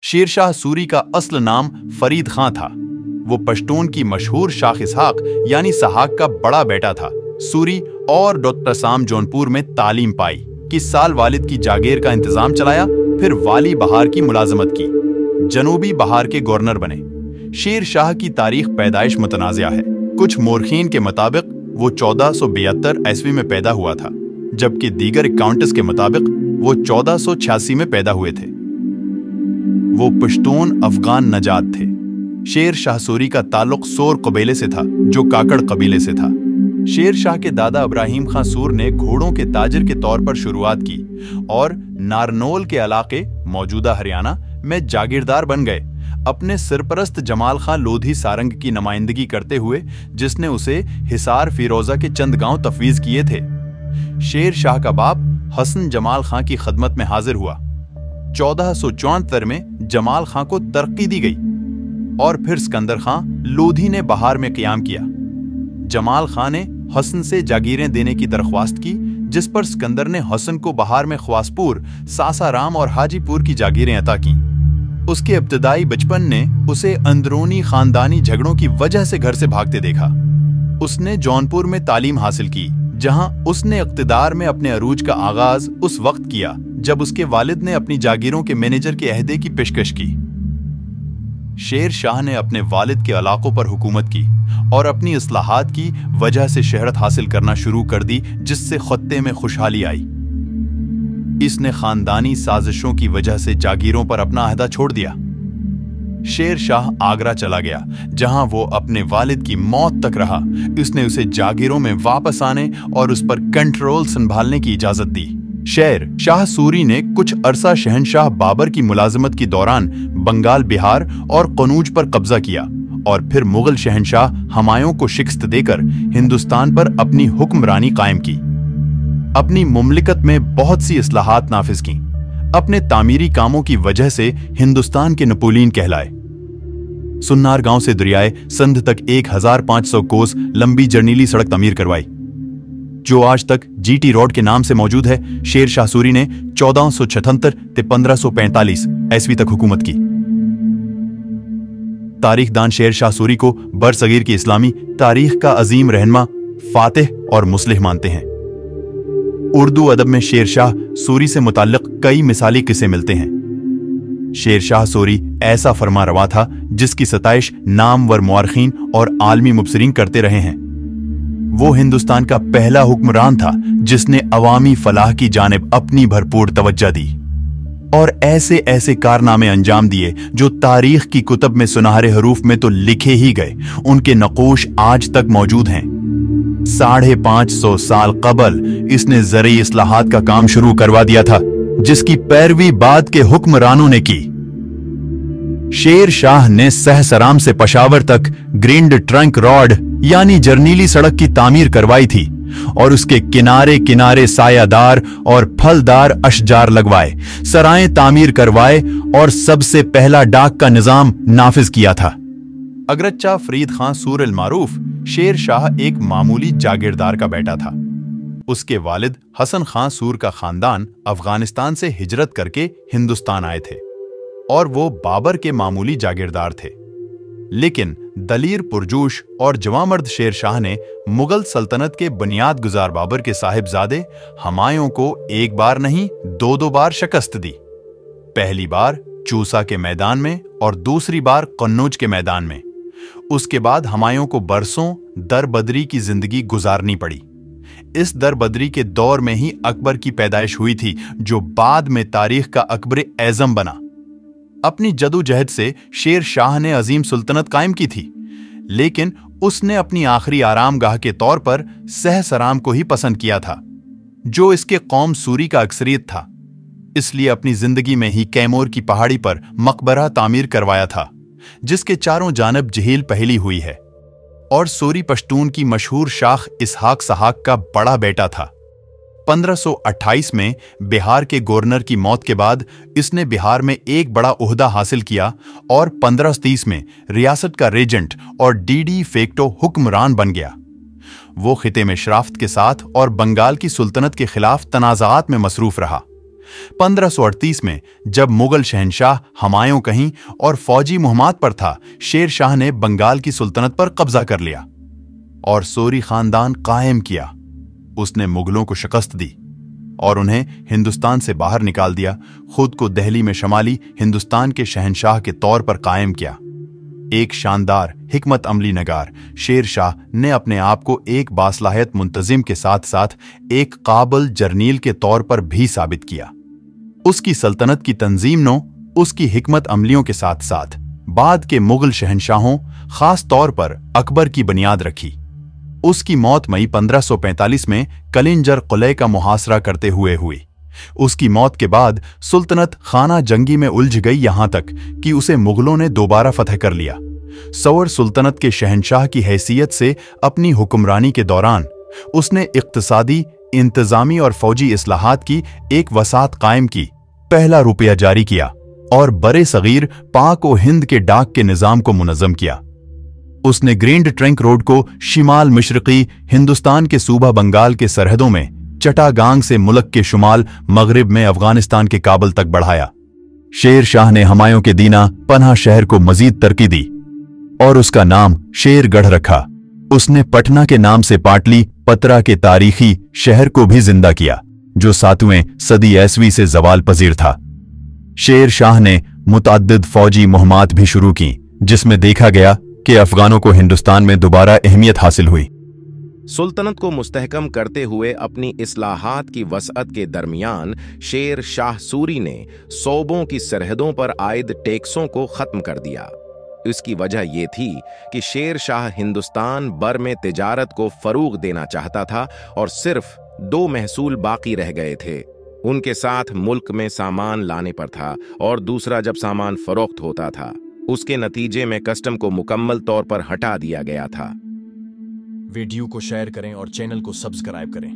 शेरशाह सूरी का असल नाम फरीद खां था। वो पश्तून की मशहूर शाह इसहाक यानी सहाक का बड़ा बेटा था। सूरी और डॉक्टर साम जौनपुर में तालीम पाई। 21 साल वालिद की जागीर का इंतजाम चलाया, फिर वाली बहार की मुलाजमत की। जनूबी बहार के गवर्नर बने। शेर शाह की तारीख पैदाइश मुतनाज़िया है। कुछ मोरखीन के मुताबिक वो 1472 ईस्वी में पैदा हुआ था, जबकि दीगर अकाउंट्स के मुताबिक वो 1486 में पैदा हुए थे। वो पश्तून अफगान नजात थे। शेर शाह सूरी का ताल्लुक सोर कबीले से था, जो काकड़ कबीले से था। शेर शाह के दादा इब्राहिम खां सूर ने घोड़ों के ताजिर के तौर पर शुरुआत की और नारनौल के इलाके मौजूदा हरियाणा में जागीरदार बन गए, अपने सरपरस्त जमाल खां लोधी सारंग की नुमाइंदगी करते हुए, जिसने उसे हिसार फिरोजा के चंद गांव तफवीज किए थे। शेर शाह का बाप हसन जमाल खां की खदमत में हाजिर हुआ। 1474 में जमाल खां को तरक्की दी गई और फिर सिकंदर खां लोधी ने बहार में क़याम किया। जमाल खां ने हसन से जागीरें देने की दरख्वास्त की, जिस पर सिकंदर ने हसन को बहार में ख्वासपुर, सासाराम और हाजीपुर की जागीरें अता की। उसके इब्तदाई बचपन ने उसे अंदरूनी खानदानी झगड़ों की वजह से घर से भागते देखा। उसने जौनपुर में तालीम हासिल की, जहां उसने इक़्तिदार में अपने अरूज का आगाज उस वक्त किया जब उसके वालिद ने अपनी जागीरों के मैनेजर के अहदे की पेशकश की। शेर शाह ने अपने वालिद के इलाकों पर हुकूमत की और अपनी इस्लाहात की वजह से शहरत हासिल करना शुरू कर दी, जिससे खत्ते में खुशहाली आई। इसने खानदानी साजिशों की वजह से जागीरों पर अपना अहदा छोड़ दिया। शेर शाह आगरा चला गया, जहां वो अपने वालिद की मौत तक रहा। इसने उसे जागीरों में वापस आने और उस पर कंट्रोल संभालने की इजाजत दी। शेर शाह सूरी ने कुछ अरसा शहनशाह बाबर की मुलाजमत के दौरान बंगाल, बिहार और कनूज पर कब्जा किया और फिर मुगल शहनशाह हुमायूं को शिकस्त देकर हिंदुस्तान पर अपनी हुक्मरानी कायम की। अपनी मुमलिकत में बहुत सी इस्लाहात नाफिज की। अपने तामीरी कामों की वजह से हिंदुस्तान के नपोलियन कहलाए। सुन्नार गांव से दरियाए संध तक 1500 कोस लंबी जर्नीली सड़क तमीर करवाई, जो आज तक जीटी रोड के नाम से मौजूद है। शेर शाह सूरी ने 1476 से 1545 ईस्वी तक हुकूमत की। तारीखदान शेर शाह सूरी को बरसगीर की इस्लामी तारीख का अजीम रहनमा, फातिह और मुस्लिह मानते हैं। उर्दू अदब में शेर शाह सूरी से मुताल्लिक कई मिसाली किस्से मिलते हैं। शेर शाह सूरी ऐसा फरमा रवा था जिसकी सताइश नामवर मुअर्रिखीन और आलमी मुबसरीन करते रहे हैं। वो हिंदुस्तान का पहला हुक्मरान था जिसने अवामी फलाह की जानिब अपनी भरपूर तवज्जो दी और ऐसे ऐसे कारनामे अंजाम दिए जो तारीख की कुतब में सुनहरे हरूफ में तो लिखे ही गए, उनके नक़ूश आज तक मौजूद हैं। 550 साल कबल इसने ज़रूरी इस्लाहात का काम शुरू करवा दिया था, जिसकी पैरवी बाद के हुक्मरानों ने की। शेर शाह ने सहसराम से पेशावर तक ग्रिंड ट्रंक रोड यानी जर्नीली सड़क की तामीर करवाई थी और उसके किनारे किनारे सायादार और फलदार अशजार लगवाए, सराएं तामीर करवाए और सबसे पहला डाक का निजाम नाफिज किया था। अगरच्चा फरीद खां सूर अल मारूफ शेर शाह एक मामूली जागीरदार का बेटा था। उसके वालिद हसन खां सूर का खानदान अफगानिस्तान से हिजरत करके हिंदुस्तान आए थे और वो बाबर के मामूली जागीरदार थे। लेकिन दलीर पुरजोश और जवामर्द शेर शाह ने मुगल सल्तनत के बुनियाद गुजार बाबर के साहिबजादे हुमायूं को एक बार नहीं 2 बार शिकस्त दी। पहली बार चूसा के मैदान में और दूसरी बार कन्नौज के मैदान में। उसके बाद हुमायूं को बरसों दरबदरी की जिंदगी गुजारनी पड़ी। इस दरबदरी के दौर में ही अकबर की पैदाइश हुई थी, जो बाद में तारीख का अकबर एज़म बना। अपनी जदोजहद से शेर शाह ने अजीम सुल्तनत कायम की थी, लेकिन उसने अपनी आखिरी आरामगाह के तौर पर सहसराम को ही पसंद किया था, जो इसके कौम सूरी का अक्सरियत था। इसलिए अपनी जिंदगी में ही कैमूर की पहाड़ी पर मकबरा तामीर करवाया था, जिसके चारों जानब झील पहली हुई है और सूरी पश्तून की मशहूर शाख इसहाक सहाक का बड़ा बेटा था। 1528 में बिहार के गवर्नर की मौत के बाद इसने बिहार में एक बड़ा ओहदा हासिल किया और 1530 में रियासत का रेजेंट और डी फैक्टो हुक्मरान बन गया। वो खिते में शराफत के साथ और बंगाल की सुल्तनत के खिलाफ तनाज़ात में मसरूफ रहा। 1538 में जब मुगल शहंशाह हुमायूं कहीं और फौजी मुहिम्मात पर था, शेर शाह ने बंगाल की सुल्तनत पर कब्जा कर लिया और सूरी खानदान कायम किया। उसने मुगलों को शिकस्त दी और उन्हें हिंदुस्तान से बाहर निकाल दिया। खुद को दिल्ली में शमाली हिंदुस्तान के शहंशाह के तौर पर कायम किया। एक शानदार हिकमत अमली नगार शेर शाह ने अपने आप को एक बासलाहियत मुंतजिम के साथ साथ एक काबिल जर्नील के तौर पर भी साबित किया। उसकी सल्तनत की तंजीम ने उसकी हिकमत अमलियों के साथ साथ बाद के मुगल शहंशाहों, खास तौर पर अकबर की बुनियाद रखी। उसकी मौत मई 1545 में कलिंजर किले का मुहासरा करते हुए हुई। उसकी मौत के बाद सुल्तनत खाना जंगी में उलझ गई, यहां तक कि उसे मुगलों ने दोबारा फतह कर लिया। सौर सुल्तनत के शहंशाह की हैसियत से अपनी हुक्मरानी के दौरान उसने इक्तिसादी, इंतजामी और फौजी इस्लाहात की एक वसात कायम की, पहला रुपया जारी किया और बरे सगीर पाक और हिंद के डाक के निजाम को मुनज़्ज़म किया। उसने ग्रैंड ट्रंक रोड को शिमाल मशरकी हिंदुस्तान के सूबा बंगाल के सरहदों में चटागांग से मुल्क के शुमाल मगरिब में अफगानिस्तान के काबुल तक बढ़ाया। शेर शाह ने हुमायूं के दीना पनाह शहर को मजीद तरक्की दी और उसका नाम शेरगढ़ रखा। उसने पटना के नाम से पाटली पतरा के तारीखी शहर को भी जिंदा किया, जो 7वीं सदी ईस्वी से जवाल पजीर था। शेर शाह ने मुतअद्दिद फौजी मुहिम्मात भी शुरू की, जिसमें देखा गया कि अफगानों को हिंदुस्तान में दोबारा अहमियत हासिल हुई। सुल्तनत को मुस्तहकम करते हुए अपनी इस्लाहात की वसअत के दरमियान शेर शाह सूरी ने सूबों की सरहदों पर आयद टैक्सों को खत्म कर दिया। इसकी वजह यह थी कि शेर शाह हिंदुस्तान बर में तिजारत को फरूग देना चाहता था और सिर्फ 2 महसूल बाकी रह गए थे। उनके साथ मुल्क में सामान लाने पर था और दूसरा जब सामान फरोख्त होता था, उसके नतीजे में कस्टम को मुकम्मल तौर पर हटा दिया गया था। वीडियो को शेयर करें और चैनल को सब्सक्राइब करें।